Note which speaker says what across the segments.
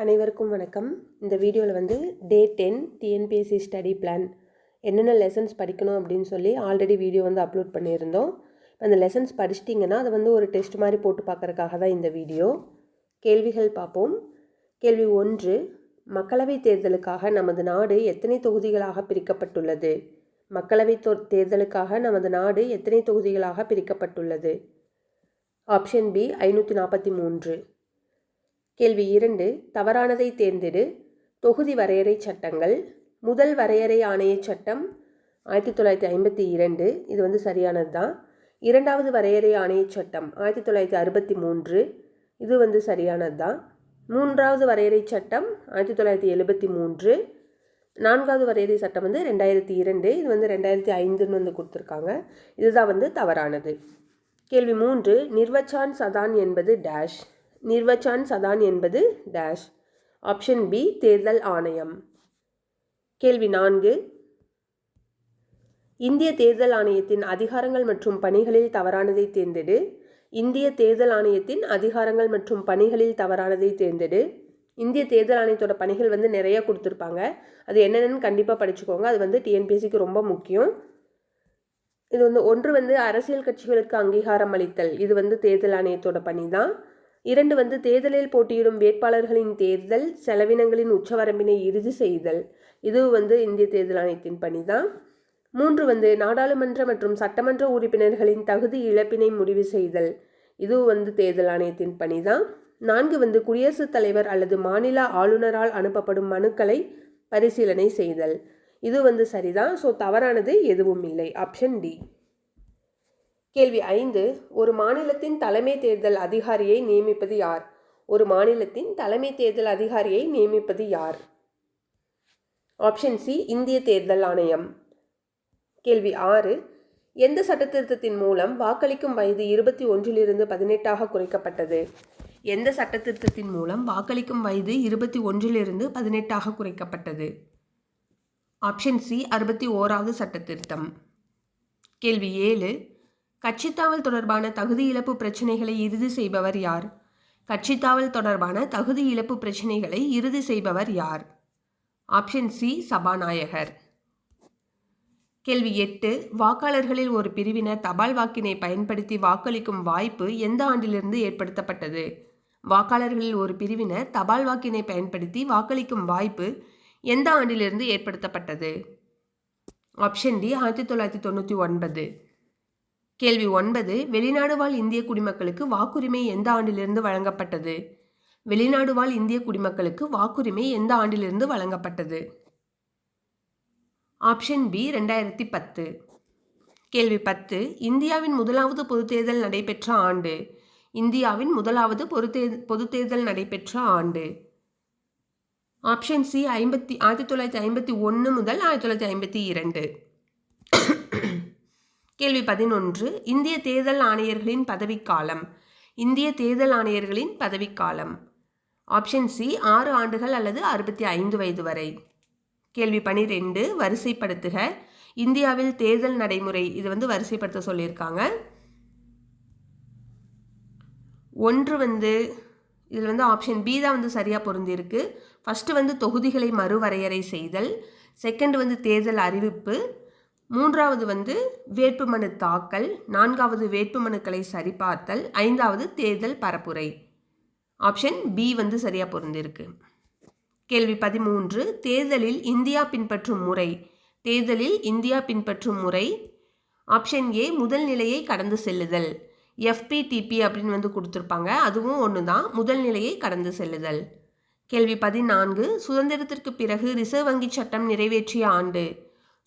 Speaker 1: அனைவருக்கும் வணக்கம். இந்த வீடியோவில் வந்து டே 10 டிஎன்பிஎஸ்சி ஸ்டடி பிளான் என்னென்ன லெசன்ஸ் படிக்கணும் அப்படின்னு சொல்லி ஆல்ரெடி வீடியோ வந்து அப்லோட் பண்ணியிருந்தோம். அந்த லெசன்ஸ் படிச்சிட்டிங்கன்னா அதை வந்து ஒரு டெஸ்ட் மாதிரி போட்டு பார்க்குறதுக்காக தான் இந்த வீடியோ. கேள்விகள் பார்ப்போம். கேள்வி 1, மக்களவைத் தேர்தலுக்காக நமது நாடு எத்தனை தொகுதிகளாக பிரிக்கப்பட்டுள்ளது? மக்களவைத் தேர்தலுக்காக நமது நாடு எத்தனை தொகுதிகளாக பிரிக்கப்பட்டுள்ளது? Option B 543. கேள்வி 2, தவறானதை தேர்ந்தெடு. தொகுதி வரையறை சட்டங்கள். முதல் வரையறை ஆணைய சட்டம் 1952, இது வந்து சரியானது தான். இரண்டாவது வரையறை ஆணைய சட்டம் 1963, இது வந்து சரியானது தான். மூன்றாவது வரையறை சட்டம் 1973. நான்காவது வரையறை சட்டம் வந்து 2002, இது வந்து 2005ன்னு வந்து கொடுத்துருக்காங்க. இதுதான் வந்து தவறானது. கேள்வி 3, நிர்வச்சான் சதான் என்பது டேஷ். நிர்வச்சான் சதான் என்பது டேஷ். ஆப்ஷன் பி தேர்தல் ஆணையம். கேள்வி 4, இந்திய தேர்தல் ஆணையத்தின் அதிகாரங்கள் மற்றும் பணிகளில் தவறானதை தேர்ந்தெடு. இந்திய தேர்தல் ஆணையத்தின் அதிகாரங்கள் மற்றும் பணிகளில் தவறானதை தேர்ந்தெடு. இந்திய தேர்தல் ஆணையத்தோட பணிகள் வந்து நிறைய கொடுத்துருப்பாங்க. அது என்னென்னு கண்டிப்பாக படிச்சுக்கோங்க. அது வந்து டிஎன்பிஎஸ்சிக்கு ரொம்ப முக்கியம். இது வந்து 1 வந்து அரசியல் கட்சிகளுக்கு அங்கீகாரம் அளித்தல், இது வந்து தேர்தல் ஆணையத்தோட பணி தான். 2 வந்து தேர்தலில் போட்டியிடும் வேட்பாளர்களின் தேர்தல் செலவினங்களின் உச்சவரம்பினை இறுதி செய்தல், இது வந்து இந்திய தேர்தல் ஆணையத்தின் பணி தான். 3 வந்து நாடாளுமன்ற மற்றும் சட்டமன்ற உறுப்பினர்களின் தகுதி இழப்பினை முடிவு செய்தல், இது வந்து தேர்தல் ஆணையத்தின் பணி தான். 4 வந்து குடியரசுத் தலைவர் அல்லது மாநில ஆளுநரால் அனுப்பப்படும் மனுக்களை பரிசீலனை செய்தல், இது வந்து சரிதான். ஸோ தவறானது எதுவும் இல்லை. Option D. கேள்வி 5, ஒரு மாநிலத்தின் தலைமை தேர்தல் அதிகாரியை நியமிப்பது யார்? ஒரு மாநிலத்தின் தலைமை தேர்தல் அதிகாரியை நியமிப்பது யார்? ஆப்ஷன் சி இந்திய தேர்தல் ஆணையம். கேள்வி 6, எந்த சட்டத்திருத்தத்தின் மூலம் வாக்களிக்கும் வயது 21லிருந்து 18ஆக குறைக்கப்பட்டது? எந்த சட்டத்திருத்தத்தின் மூலம் வாக்களிக்கும் வயது 21லிருந்து 18ஆக குறைக்கப்பட்டது? ஆப்ஷன் சி 61வது சட்டத்திருத்தம். கேள்வி 7, கட்சித்தாவல் தொடர்பான தகுதி இழப்பு பிரச்சினைகளை இறுதி செய்பவர் யார்? கட்சித்தாவல் தொடர்பான தகுதி இழப்பு பிரச்சினைகளை இறுதி செய்பவர் யார்? ஆப்ஷன் சி சபாநாயகர். கேள்வி 8, வாக்காளர்களில் ஒரு பிரிவினர் தபால் வாக்கினை பயன்படுத்தி வாக்களிக்கும் வாய்ப்பு எந்த ஆண்டிலிருந்து ஏற்படுத்தப்பட்டது? வாக்காளர்களில் ஒரு பிரிவினர் தபால் வாக்கினை பயன்படுத்தி வாக்களிக்கும் வாய்ப்பு எந்த ஆண்டிலிருந்து ஏற்படுத்தப்பட்டது? Option D 1999. கேள்வி 9, வெளிநாடு வாழ் இந்திய குடிமக்களுக்கு வாக்குரிமை எந்த ஆண்டிலிருந்து வழங்கப்பட்டது? வெளிநாடு வாழ் இந்திய குடிமக்களுக்கு வாக்குரிமை எந்த ஆண்டிலிருந்து வழங்கப்பட்டது? Option B 2010. கேள்வி 10, இந்தியாவின் முதலாவது பொதுத் தேர்தல் நடைபெற்ற ஆண்டு. இந்தியாவின் முதலாவது பொது தேர்தல் நடைபெற்ற ஆண்டு. ஆப்ஷன் சி 1951 முதல் 1952. கேள்வி 11, இந்திய தேர்தல் ஆணையர்களின் பதவிக்காலம். இந்திய தேர்தல் ஆணையர்களின் பதவிக்காலம். ஆப்ஷன் சி 6 ஆண்டுகள் அல்லது 65 வயது வரை. கேள்வி 12, வரிசைப்படுத்துக. இந்தியாவில் தேர்தல் நடைமுறை, இது வந்து வரிசைப்படுத்த சொல்லியிருக்காங்க. 1 வந்து இதில் வந்து ஆப்ஷன் பி தான் வந்து சரியாக பொருந்திருக்கு. ஃபஸ்ட்டு வந்து தொகுதிகளை மறுவரையறை செய்தல். செகண்ட் வந்து தேர்தல் அறிவிப்பு. 3வது வந்து வேட்புமனு தாக்கல். 4வது வேட்புமனுக்களை சரிபார்த்தல். 5வது தேர்தல் பரப்புரை. ஆப்ஷன் பி வந்து சரியாக பொருந்திருக்கு. கேள்வி 13, தேர்தலில் இந்தியா பின்பற்றும் முறை. தேர்தலில் இந்தியா பின்பற்றும் முறை. ஆப்ஷன் ஏ முதல் நிலையை கடந்து செல்லுதல். FPTP அப்படின்னு வந்து கொடுத்துருப்பாங்க, அதுவும் ஒன்று தான், முதல் நிலையை கடந்து செல்லுதல். கேள்வி 14, சுதந்திரத்திற்கு பிறகு ரிசர்வ் வங்கி சட்டம் நிறைவேற்றிய ஆண்டு.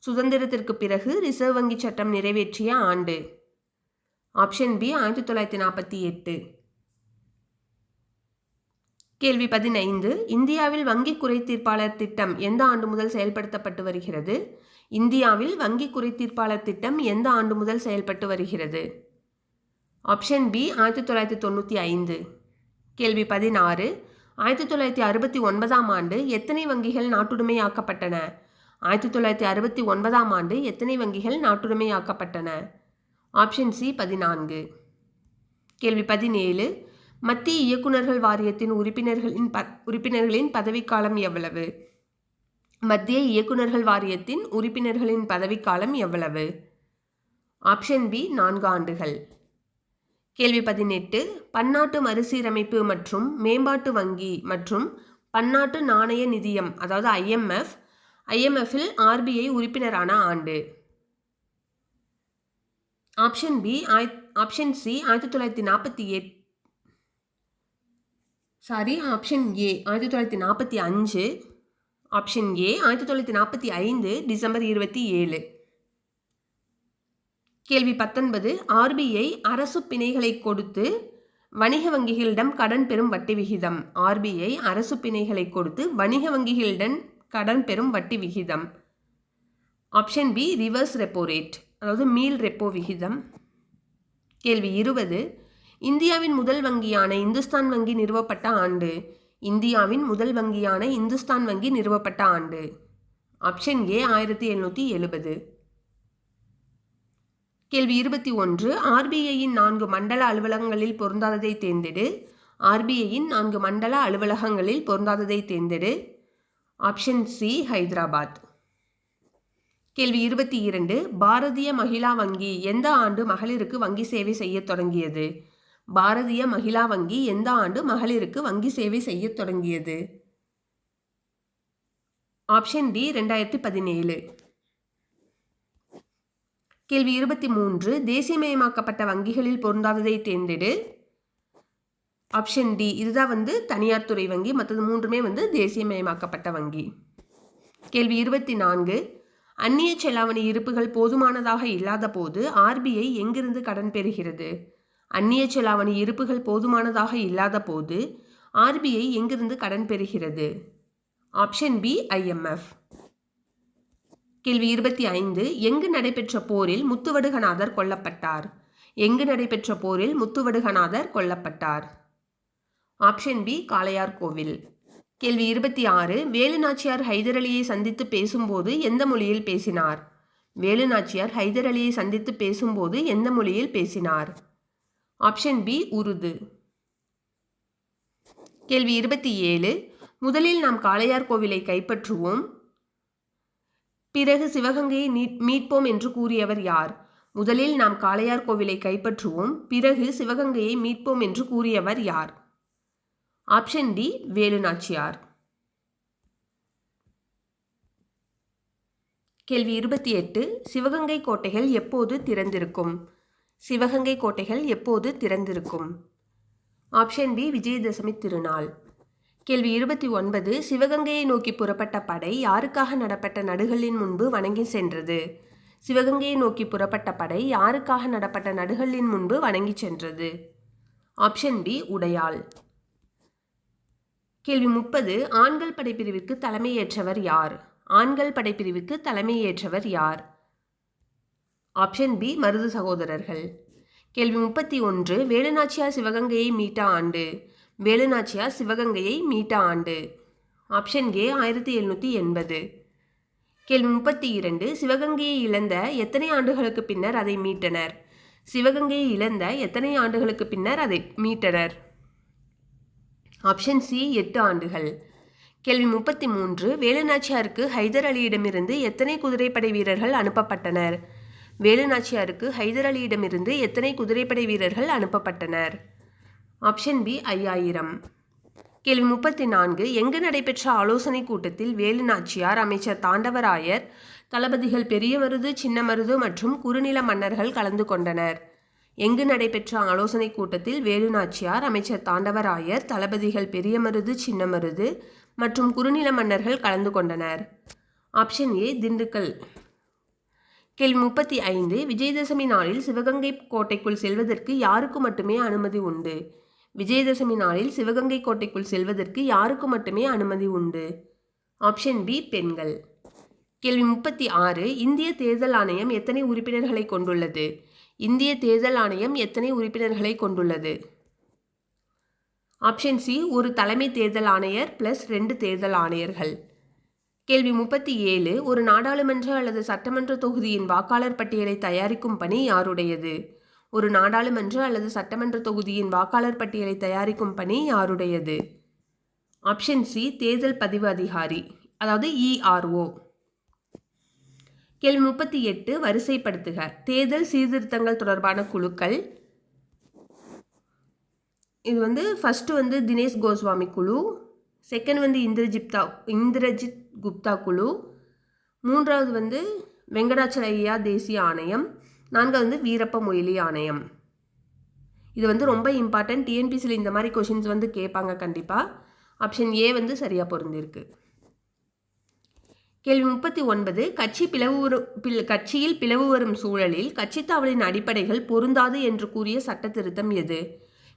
Speaker 1: சுதந்திரத்திற்கு பிறகு ரிசர்வ் வங்கி சட்டம் நிறைவேற்றிய ஆண்டு. Option B 1948. கேள்வி 15, இந்தியாவில் வங்கி குறைதீர்ப்பாளர் திட்டம் எந்த ஆண்டு முதல் செயல்படுத்தப்பட்டு வருகிறது? இந்தியாவில் வங்கி குறைதீர்ப்பாளர் திட்டம் எந்த ஆண்டு முதல் செயல்பட்டு வருகிறது? Option B 1995. கேள்வி 16, 1969ஆம் ஆண்டு எத்தனை வங்கிகள் நாட்டுடைமையாக்கப்பட்டன? 1969ஆம் ஆண்டு எத்தனை வங்கிகள் நாட்டுடைமையாக்கப்பட்டன? Option C 14. கேள்வி 17, மத்திய இயக்குநர்கள் வாரியத்தின் உறுப்பினர்களின் பதவிக்காலம் எவ்வளவு? மத்திய இயக்குநர்கள் வாரியத்தின் உறுப்பினர்களின் பதவிக்காலம் எவ்வளவு? ஆப்ஷன் பி 4 ஆண்டுகள். கேள்வி 18. பன்னாட்டு மறுசீரமைப்பு மற்றும் மேம்பாட்டு வங்கி மற்றும் பன்னாட்டு நாணய நிதியம் அதாவது ஐஎம்எஃப்பில் ஆர்பிஐ உறுப்பினரான ஆண்டு. Option B option C 1948 option A 1945, option A 1945 December 27. கேள்வி 19. ஆர்பிஐ அரசு பிணைகளை கொடுத்து வணிக வங்கிகளிடம் கடன் பெறும் வட்டி விகிதம். ஆர்பிஐ அரசு பிணைகளை கொடுத்து வணிக வங்கிகளிடம் கடன் பெறும் வட்டி விகிதம். Option B reverse repo rate அதாவது மீள் ரெப்போ விகிதம். கேள்வி 20. இந்தியாவின் முதல் வங்கியான இந்துஸ்தான் வங்கி நிறுவப்பட்ட ஆண்டு. இந்தியாவின் முதல் வங்கியான இந்துஸ்தான் வங்கி நிறுவப்பட்ட ஆண்டு. Option A 1770. கேள்வி 21. ஆர்பிஐயின் 4 மண்டல அலுவலகங்களில் பொருந்தாததை தேர்ந்தெடு. ஆர்பிஐயின் 4 மண்டல அலுவலகங்களில் பொருந்தாததை தேர்ந்தெடு. Option C Hyderabad. கேள்வி 22. பாரதிய மகிழா வங்கி எந்த ஆண்டு மகளிருக்கு வங்கி சேவை செய்ய தொடங்கியது? பாரதிய மகிழா வங்கி எந்த ஆண்டு மகளிருக்கு வங்கி சேவை செய்ய தொடங்கியது? Option D 2017. கேள்வி 23. தேசியமயமாக்கப்பட்ட வங்கிகளில் பொருந்தாததை தேர்ந்தெடு. ஆப்ஷன் டி இதுதான் தனியார் துறை வங்கி, மற்றது 3மே தேசியமயமாக்கப்பட்ட வங்கி. கேள்வி 24. அந்நிய செலாவணி இருப்புகள் போதுமானதாக இல்லாத போது ஆர்பிஐ எங்கிருந்து கடன் பெறுகிறது? அந்நிய செலாவணி இருப்புகள் போதுமானதாக இல்லாத போது ஆர்பிஐ எங்கிருந்து கடன் பெறுகிறது? Option B IMF. கேள்வி 25. எங்கு நடைபெற்ற போரில் முத்துவடுகநாதர் கொல்லப்பட்டார்? எங்கு நடைபெற்ற போரில் முத்துவடுகநாதர் கொல்லப்பட்டார்? ஆப்ஷன் பி காளையார் கோவில். கேள்வி 26. வேலுநாச்சியார் ஹைதர் அலியை சந்தித்து பேசும்போது எந்த மொழியில் பேசினார்? வேலுநாச்சியார் ஹைதர் அலியை சந்தித்து பேசும்போது எந்த மொழியில் பேசினார்? Option B Urdu. கேள்வி 27. முதலில் நாம் காளையார் கோவிலை கைப்பற்றுவோம், பிறகு சிவகங்கையை மீட்போம் என்று கூறியவர் யார்? முதலில் நாம் காளையார் கோவிலை கைப்பற்றுவோம், பிறகு சிவகங்கையை மீட்போம் என்று கூறியவர் யார்? Option D Velunachiyar. கேள்வி 28. சிவகங்கை கோட்டைகள் எப்போது திறந்திருக்கும்? சிவகங்கை கோட்டைகள் எப்போது திறந்திருக்கும்? ஆப்ஷன் பி விஜயதசமி திருநாள். கேள்வி 29. சிவகங்கையை நோக்கி புறப்பட்ட படை யாருக்காக நடப்பட்ட நடுகளின் முன்பு வணங்கி சென்றது? சிவகங்கையை நோக்கி புறப்பட்ட படை யாருக்காக நடப்பட்ட நடுகளின் முன்பு வணங்கி சென்றது? ஆப்ஷன் பி உடையாள். கேள்வி 30. ஆண்கள் படைப்பிரிவுக்கு தலைமையேற்றவர் யார்? ஆண்கள் படைப்பிரிவுக்கு தலைமையேற்றவர் யார்? ஆப்ஷன் பி மருது சகோதரர்கள். கேள்வி 31. வேலுநாச்சியார் சிவகங்கையை மீட்ட ஆண்டு. வேலுநாச்சியார் சிவகங்கையை மீட்ட ஆண்டு. Option A 1780. கேள்வி 32. சிவகங்கையை இழந்த எத்தனை ஆண்டுகளுக்கு பின்னர் அதை மீட்டனர்? சிவகங்கையை இழந்த எத்தனை ஆண்டுகளுக்கு பின்னர் அதை மீட்டனர்? ஆப்ஷன் சி 8 ஆண்டுகள். கேள்வி 33. வேலுநாச்சியாருக்கு ஹைதர் அலியிடமிருந்து எத்தனை குதிரைப்படை வீரர்கள் அனுப்பப்பட்டனர்? வேலுநாச்சியாருக்கு ஹைதர் அலியிடமிருந்து எத்தனை குதிரைப்படை வீரர்கள் அனுப்பப்பட்டனர்? Option B 5000. கேள்வி 34. எங்கு நடைபெற்ற ஆலோசனை கூட்டத்தில் வேலுநாச்சியார், அமைச்சர் தாண்டவராயர், தளபதிகள் பெரியமருது, சின்னமருது மற்றும் குறுநில மன்னர்கள் கலந்து கொண்டனர்? எங்கு நடைபெற்ற ஆலோசனை கூட்டத்தில் வேலுநாச்சியார், அமைச்சர் தாண்டவராயர், தளபதிகள் பெரியமருது, சின்னமருது மற்றும் குறுநில மன்னர்கள் கலந்து கொண்டனர்? Option A Dindigul. கேள்வி 35. விஜயதசமி நாளில் சிவகங்கை கோட்டைக்குள் செல்வதற்கு யாருக்கு மட்டுமே அனுமதி உண்டு? விஜயதசமி நாளில் சிவகங்கை கோட்டைக்குள் செல்வதற்கு யாருக்கு மட்டுமே அனுமதி உண்டு? ஆப்ஷன் பி பெண்கள். கேள்வி 36. இந்திய தேர்தல் ஆணையம் எத்தனை உறுப்பினர்களை கொண்டுள்ளது? இந்திய தேர்தல் ஆணையம் எத்தனை உறுப்பினர்களை கொண்டுள்ளது? ஆப்ஷன் சி ஒரு தலைமை தேர்தல் ஆணையர் பிளஸ் 2 தேர்தல் ஆணையர்கள். கேள்வி 37. ஒரு நாடாளுமன்ற அல்லது சட்டமன்ற தொகுதியின் வாக்காளர் பட்டியலை தயாரிக்கும் பணி யாருடையது? ஒரு நாடாளுமன்ற அல்லது சட்டமன்ற தொகுதியின் வாக்காளர் பட்டியலை தயாரிக்கும் பணி யாருடையது? ஆப்ஷன் சி தேர்தல் பதிவு அதிகாரி, அதாவது ERO. கேள்வி 38 வரிசைப்படுத்துக. தேர்தல் சீர்திருத்தங்கள் தொடர்பான குழுக்கள். இது ஃபர்ஸ்ட் தினேஷ் கோஸ்வாமி குழு, செகண்ட் இந்திரஜித் குப்தா குழு, மூன்றாவது வெங்கடாச்சலையா தேசிய ஆணையம், நான்காவது வீரப்ப மொய்லி ஆணையம். இது ரொம்ப இம்பார்ட்டன்ட். டிஎன்பிசியில் இந்த மாதிரி கொஷின்ஸ் கேட்பாங்க கண்டிப்பாக. ஆப்ஷன் ஏ சரியாக பொருந்திருக்கு. கேள்வி 39 கட்சியில் பிளவு வரும் சூழலில் கட்சித்தாவலின் அடிப்படைகள் பொருந்தாது என்று கூறிய சட்ட திருத்தம் எது?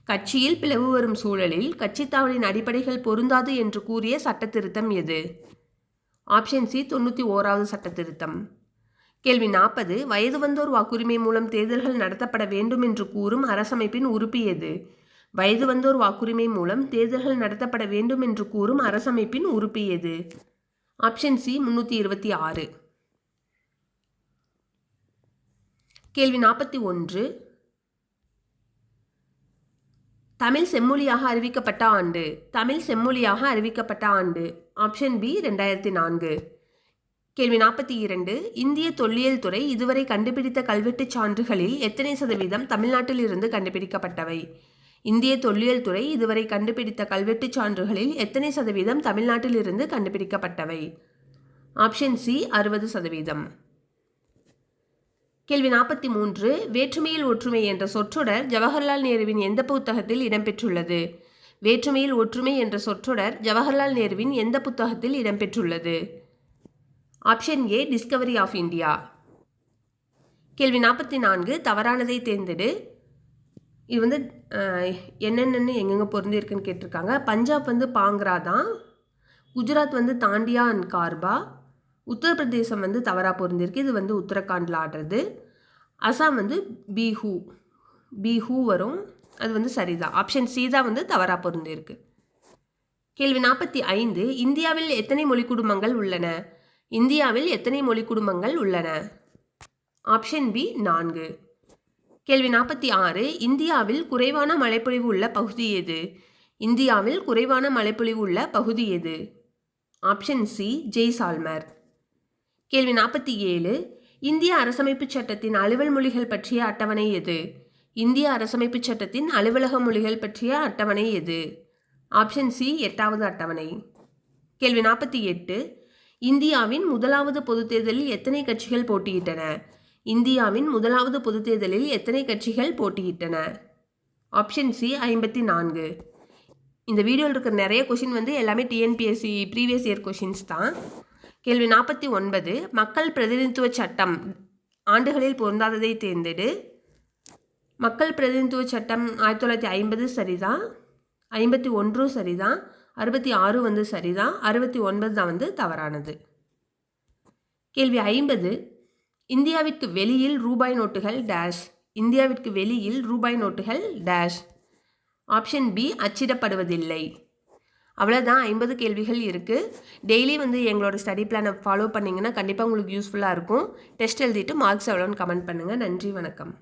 Speaker 1: கட்சியில் பிளவு வரும் சூழலில் கட்சித்தாவலின் அடிப்படைகள் பொருந்தாது என்று கூறிய சட்ட திருத்தம் எது? ஆப்ஷன் சி 91வது சட்ட திருத்தம். கேள்வி 40 வயது வந்தோர் வாக்குரிமை மூலம் தேர்தல்கள் நடத்தப்பட வேண்டும் என்று கூறும் அரசமைப்பின் உறுப்பு எது? வயது வந்தோர் வாக்குரிமை மூலம் தேர்தல்கள் நடத்தப்பட வேண்டும் என்று கூறும் அரசமைப்பின் உறுப்பு எது? Option C 326. கேள்வி 41 தமிழ் செம்மொழியாக அறிவிக்கப்பட்ட ஆண்டு. தமிழ் செம்மொழியாக அறிவிக்கப்பட்ட ஆண்டு. Option B 2004. கேள்வி 42 இந்திய தொல்லியல் துறை இதுவரை கண்டுபிடித்த கல்வெட்டுச் சான்றுகளில் எத்தனை சதவீதம் தமிழ்நாட்டில் இருந்து கண்டுபிடிக்கப்பட்டவை? இந்திய தொல்லியல் துறை இதுவரை கண்டுபிடித்த கல்வெட்டுச் சான்றுகளில் எத்தனை சதவீதம் தமிழ்நாட்டில் இருந்து கண்டுபிடிக்கப்பட்டவை? Option C 60%. கேள்வி 43 வேற்றுமையில் ஒற்றுமை என்ற சொற்றொடர் ஜவஹர்லால் நேருவின் எந்த புத்தகத்தில் இடம்பெற்றுள்ளது? வேற்றுமையில் ஒற்றுமை என்ற சொற்றொடர் ஜவஹர்லால் நேருவின் எந்த புத்தகத்தில் இடம்பெற்றுள்ளது? Option A discovery of India. கேள்வி 44 தவறானதை தேர்ந்தெடு. இது என்னென்னு எங்கெங்கே பொருந்திருக்குன்னு கேட்டிருக்காங்க. பஞ்சாப் பாங்க்ரா தான், குஜராத் தாண்டியா அண்ட் கார்பா, உத்தரப்பிரதேசம் தவறாக பொருந்திருக்கு. இது உத்தரகாண்டில் ஆடுறது. அசாம் பீஹூ வரும், அது சரிதான். ஆப்ஷன் சி தான் தவறாக பொருந்திருக்கு. கேள்வி 45 இந்தியாவில் எத்தனை மொழி குடும்பங்கள் உள்ளன? இந்தியாவில் எத்தனை மொழி குடும்பங்கள் உள்ளன? Option B 4. கேள்வி 46 இந்தியாவில் குறைவான மழைப்பொழிவு உள்ள பகுதி எது? இந்தியாவில் குறைவான மழைப்பொழிவு உள்ள பகுதி எது? Option C Jaisalmer. கேள்வி 47 இந்திய அரசமைப்பு சட்டத்தின் அலுவல் மொழிகள் பற்றிய அட்டவணை எது? இந்திய அரசமைப்பு சட்டத்தின் அலுவலக மொழிகள் பற்றிய அட்டவணை எது? ஆப்ஷன் சி 8வது அட்டவணை. கேள்வி 48 இந்தியாவின் முதலாவது பொதுத் தேர்தலில் எத்தனை கட்சிகள் போட்டியிட்டன? இந்தியாவின் முதலாவது பொதுத் தேர்தலில் எத்தனை கட்சிகள் போட்டியிட்டன? Option C 54. இந்த வீடியோவில் இருக்கிற நிறைய கொஷின் எல்லாமே டிஎன்பிஎஸ்சி ப்ரீவியஸ் இயர் கொஷின்ஸ் தான். கேள்வி 49 மக்கள் பிரதிநிதித்துவ சட்டம் ஆண்டுகளில் பொருந்தாததை தேர்ந்தெடு. மக்கள் பிரதிநிதித்துவ சட்டம் 1950 சரிதான், 51 சரிதான், 66 சரிதான், 69 தான் தவறானது. கேள்வி 50 இந்தியாவிற்கு வெளியில் ரூபாய் நோட்டுகள் டேஷ். இந்தியாவிற்கு வெளியில் ரூபாய் நோட்டுகள் டேஷ். Option B அச்சிடப்படுவதில்லை. அவ்வளோதான், 50 கேள்விகள் இருக்குது. டெய்லி எங்களோட ஸ்டடி பிளானை ஃபாலோ பண்ணிங்கன்னா கண்டிப்பாக உங்களுக்கு யூஸ்ஃபுல்லாக இருக்கும். டெஸ்ட் எழுதிட்டு மார்க்ஸ் எவ்வளோன்னு கமெண்ட் பண்ணுங்கள். நன்றி, வணக்கம்.